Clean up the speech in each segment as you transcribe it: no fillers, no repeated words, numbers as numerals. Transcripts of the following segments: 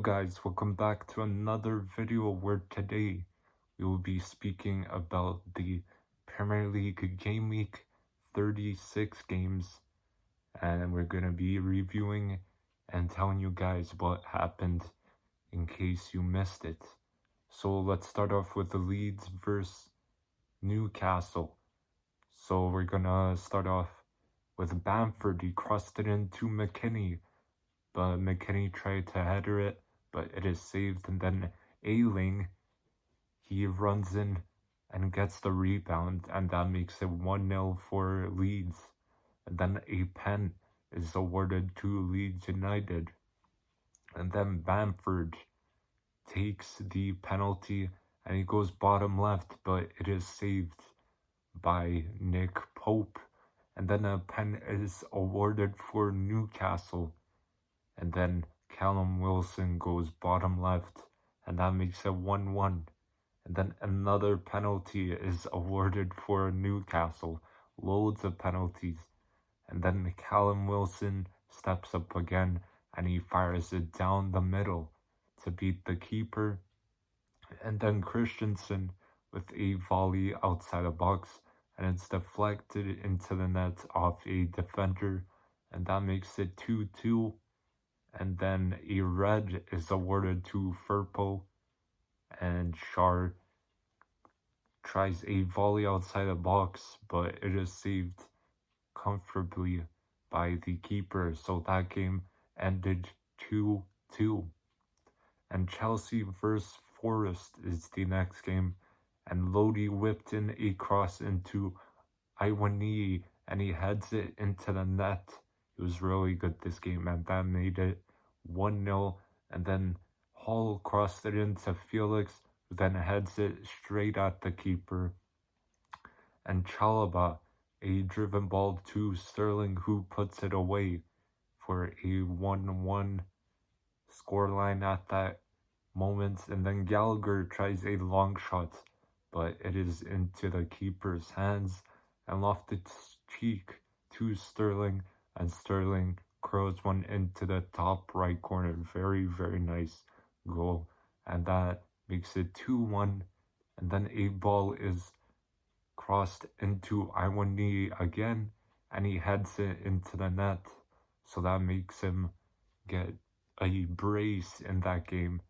guys, welcome back to another video where today we will be speaking about the Premier League Game Week 36 games, and we're going to be reviewing and telling you guys what happened in case you missed it. So let's start off with the Leeds versus Newcastle. So we're going to start off with Bamford. He crossed it into McKinney, but McKinney tried to header it, but it is saved. And then Ayling, he runs in and gets the rebound, and that makes it 1-0 for Leeds. And then a pen is awarded to Leeds United. And then Bamford takes the penalty and he goes bottom left, but it is saved by Nick Pope. And then a pen is awarded for Newcastle. And then Callum Wilson goes bottom left, and that makes it 1-1. And then another penalty is awarded for Newcastle. Loads of penalties. And then Callum Wilson steps up again, and he fires it down the middle to beat the keeper. And then Christensen with a volley outside the box, and it's deflected into the net off a defender, and that makes it 2-2. And then a red is awarded to Firpo, and Shar tries a volley outside the box, but it is saved comfortably by the keeper. So that game ended 2-2. And Chelsea versus Forest is the next game, and Lodi whipped in a cross into Iwani, and he heads it into the net. It was really good this game, and that made it 1-0. And then Hall crossed it into Felix, who then heads it straight at the keeper. And Chalaba, a driven ball to Sterling, who puts it away for a 1-1 scoreline at that moment. And then Gallagher tries a long shot, but it is into the keeper's hands and Loftus-Cheek to Sterling, and Sterling curls one into the top right corner. Very, very nice goal. And that makes it 2-1. And then a ball is crossed into Iwani again, and he heads it into the net. So that makes him get a brace in that game.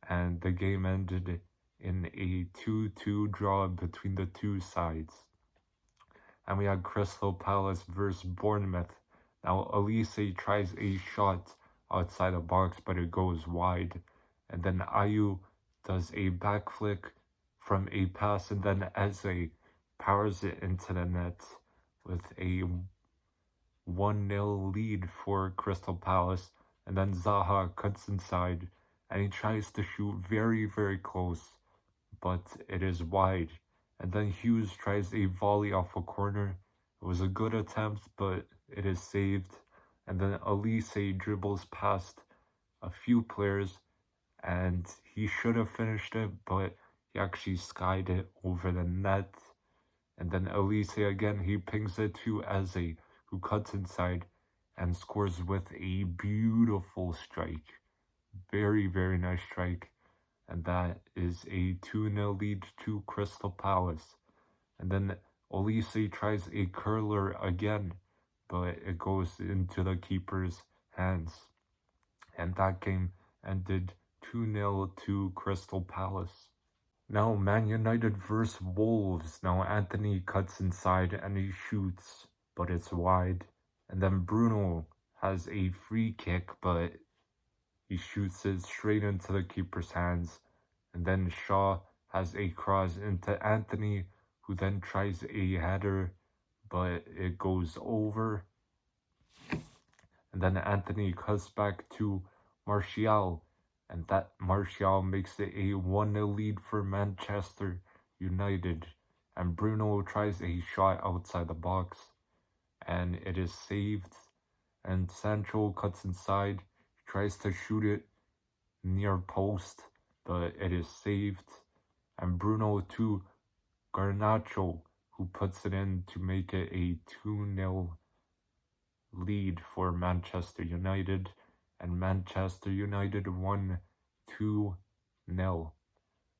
And the game ended in a 2-2 draw between the two sides. And we had Crystal Palace versus Bournemouth. Now, Elise tries a shot outside the box, but it goes wide. And then Ayu does a back flick from a pass, and then Eze powers it into the net with a 1-0 lead for Crystal Palace. And then Zaha cuts inside, and he tries to shoot very, very close, but it is wide. And then Hughes tries a volley off a corner. It was a good attempt, but it is saved. And then Elise dribbles past a few players, and he should have finished it, but he actually skied it over the net. And then Elise again, he pings it to Eze, who cuts inside and scores with a beautiful strike. Very, very nice strike. And that is a 2-0 lead to Crystal Palace. And then Elise tries a curler again, but it goes into the keeper's hands. And that game ended 2-0 to Crystal Palace. Now Man United versus Wolves. Now Anthony cuts inside and he shoots, but it's wide. And then Bruno has a free kick, but he shoots it straight into the keeper's hands. And then Shaw has a cross into Anthony, who then tries a header, but it goes over. And then Anthony cuts back to Martial, and that Martial makes it a 1-0 lead for Manchester United. And Bruno tries a shot outside the box, and it is saved. And Sancho cuts inside, tries to shoot it near post, but it is saved. And Bruno to Garnacho, who puts it in to make it a 2-0 lead for Manchester United. And Manchester United won 2-0.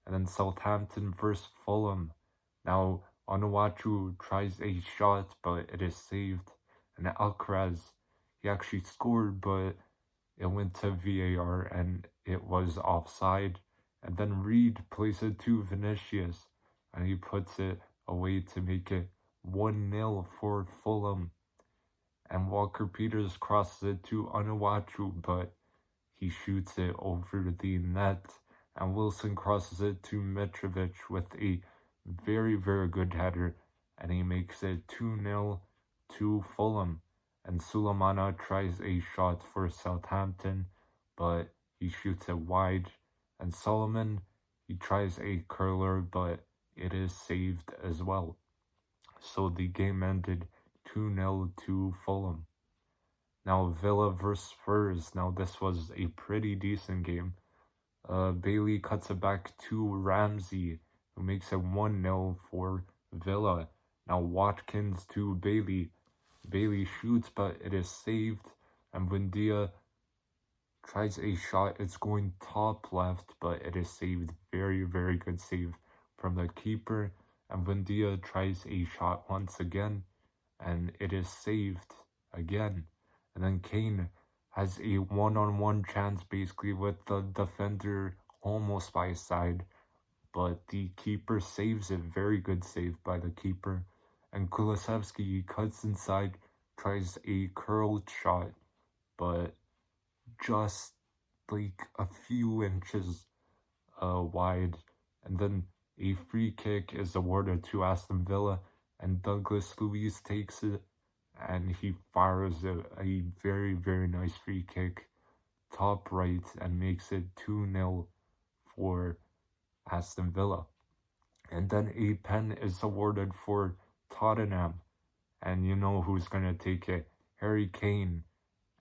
And then Southampton versus Fulham. Now, Onuachu tries a shot, but it is saved. And Alcaraz, he actually scored, but it went to VAR and it was offside. And then Reed plays it to Vinicius, and he puts it away to make it 1-0 for Fulham. And Walker Peters crosses it to Onuachu, but he shoots it over the net. And Wilson crosses it to Mitrovic with a very, very good header, and he makes it 2-0 to Fulham. And Sulemana tries a shot for Southampton, but he shoots it wide. And Solomon, he tries a curler, but it is saved as well. So the game ended 2-0 to Fulham. Now Villa versus Spurs. Now this was a pretty decent game. Bailey cuts it back to Ramsey, who makes it 1-0 for Villa. Now Watkins to Bailey. Bailey shoots, but it is saved. And Buendia tries a shot. It's going top left, but it is saved. Very, very good save from the keeper. And Buendia tries a shot once again, and it is saved again. And then Kane has a one-on-one chance basically with the defender almost by his side, but the keeper saves it. Very good save by the keeper. And Kulusevski cuts inside, tries a curled shot, but just like a few inches wide. And then a free kick is awarded to Aston Villa, and Douglas Luiz takes it, and he fires a very, very nice free kick top right and makes it 2-0 for Aston Villa. And then a pen is awarded for Tottenham, and you know who's going to take it. Harry Kane,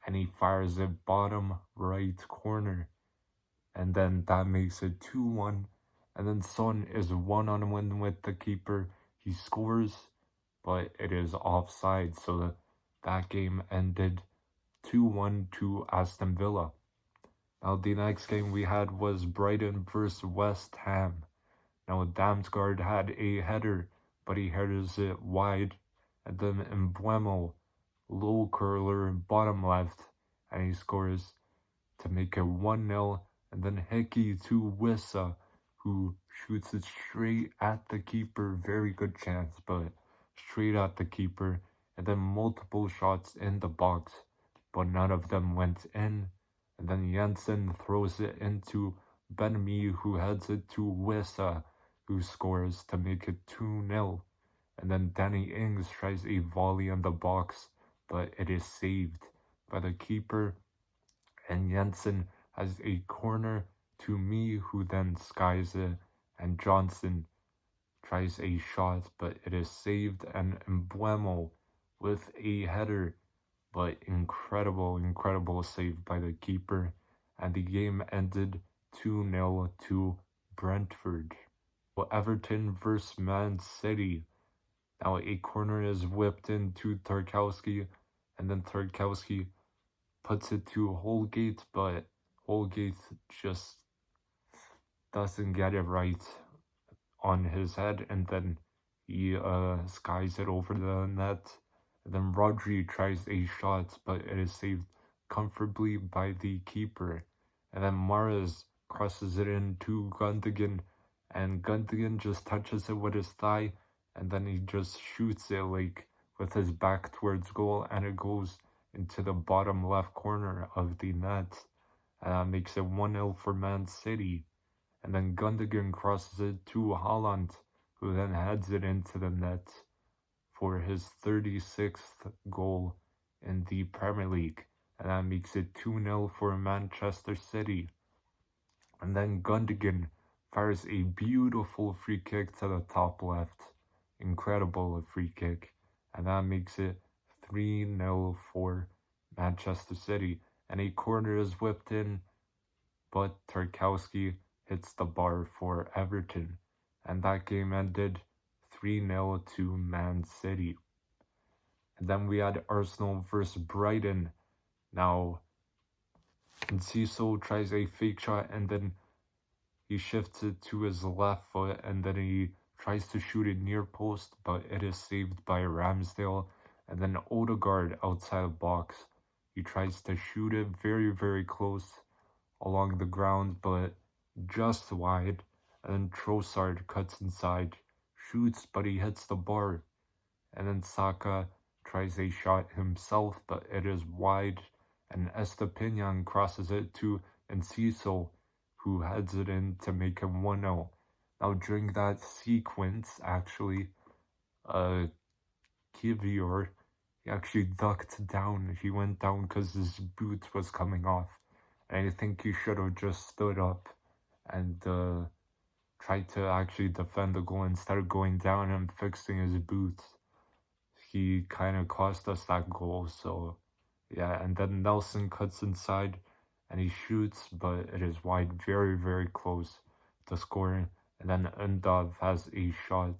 and he fires it bottom right corner, and then that makes it 2-1. And then Son is one-on-one with the keeper. He scores, but it is offside, so that game ended 2-1 to Aston Villa. Now the next game we had was Brighton versus West Ham. Now Damsgaard had a header, but he headers it wide. And then Mbeumo, low curler, bottom left, and he scores to make it 1-0. And then Hickey to Wissa, who shoots it straight at the keeper. Very good chance, but straight at the keeper. And then multiple shots in the box, but none of them went in. And then Jensen throws it into Ben-Mee, who heads it to Wissa, who scores to make it 2-0. And then Danny Ings tries a volley in the box, but it is saved by the keeper. And Jensen has a corner to me, who then skies it, and Johnson tries a shot, but it is saved. And Mbeumo with a header, but incredible save by the keeper, and the game ended 2-0 to Brentford. Well, Everton versus Man City. Now a corner is whipped into Tarkowski, and then Tarkowski puts it to Holgate, but Holgate just doesn't get it right on his head, and then he skies it over the net. And then Rodri tries a shot, but it is saved comfortably by the keeper. And then Mahrez crosses it into Gundogan, and Gundogan just touches it with his thigh, and then he just shoots it like with his back towards goal, and it goes into the bottom left corner of the net. And that makes it 1-0 for Man City. And then Gundogan crosses it to Haaland, who then heads it into the net for his 36th goal in the Premier League. And that makes it 2-0 for Manchester City. And then Gundogan fires a beautiful free kick to the top left. Incredible free kick. And that makes it 3-0 for Manchester City. And a corner is whipped in, but Tarkowski hits the bar for Everton. And that game ended 3-0 to Man City. And then we had Arsenal versus Brighton. Now, And Cecil tries a fake shot, and then he shifts it to his left foot, and then he tries to shoot it near post, but it is saved by Ramsdale. And then Odegaard outside the box. He tries to shoot it very, very close along the ground, but just wide. And then Trossard cuts inside, shoots, but he hits the bar. And then Saka tries a shot himself, but it is wide. And Estepinian crosses it to Enciso, who heads it in to make him 1-0. Now during that sequence, actually, Kivior, he actually ducked down. He went down because his boot was coming off. And I think he should have just stood up and tried to actually defend the goal instead of going down and fixing his boots. He kind of cost us that goal, so yeah. And then Nelson cuts inside and he shoots, but it is wide, very, very close to scoring. And then Undav has a shot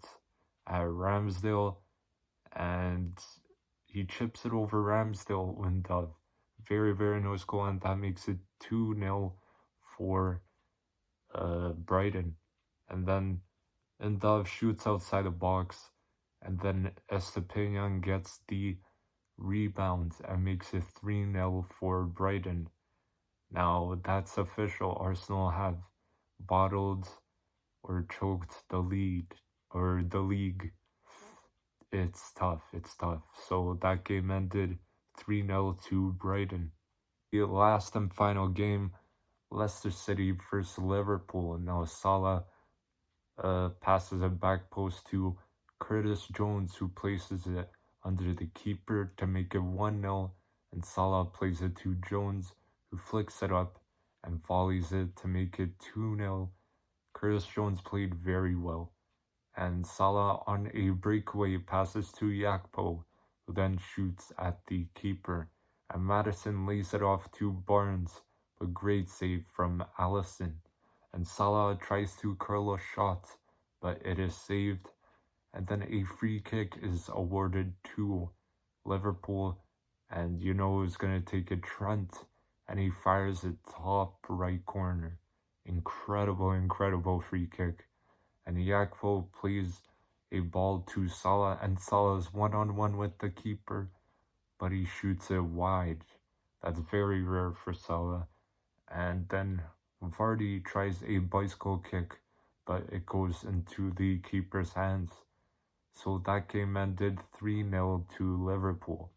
at Ramsdale, and he chips it over Ramsdale. Undav, very, very nice goal, and that makes it 2-0 for Brighton. And then Undav shoots outside the box, and then Estepinian gets the rebound and makes it 3-0 for Brighton. Now, that's official. Arsenal have bottled or choked the lead, or the league. It's tough, it's tough. So that game ended 3-0 to Brighton. The last and final game, Leicester City versus Liverpool. Now Salah passes a back post to Curtis Jones, who places it under the keeper to make it 1-0, and Salah plays it to Jones, who flicks it up and volleys it to make it 2-0. Curtis Jones played very well, and Salah on a breakaway passes to Yakpo, who then shoots at the keeper, and Maddison lays it off to Barnes, but great save from Alisson. And Salah tries to curl a shot, but it is saved. And then a free kick is awarded to Liverpool, and you know who's going to take it? Trent, and he fires it top right corner. Incredible, incredible free kick. And Yakpo plays a ball to Salah, and Salah's one-on-one with the keeper, but he shoots it wide. That's very rare for Salah. And then Vardy tries a bicycle kick, but it goes into the keeper's hands. So that game ended 3-0 to Liverpool.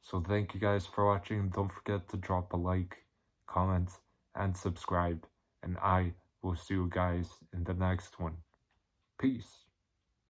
So thank you guys for watching. Don't forget to drop a like, comment, and subscribe. And I will see you guys in the next one. Peace.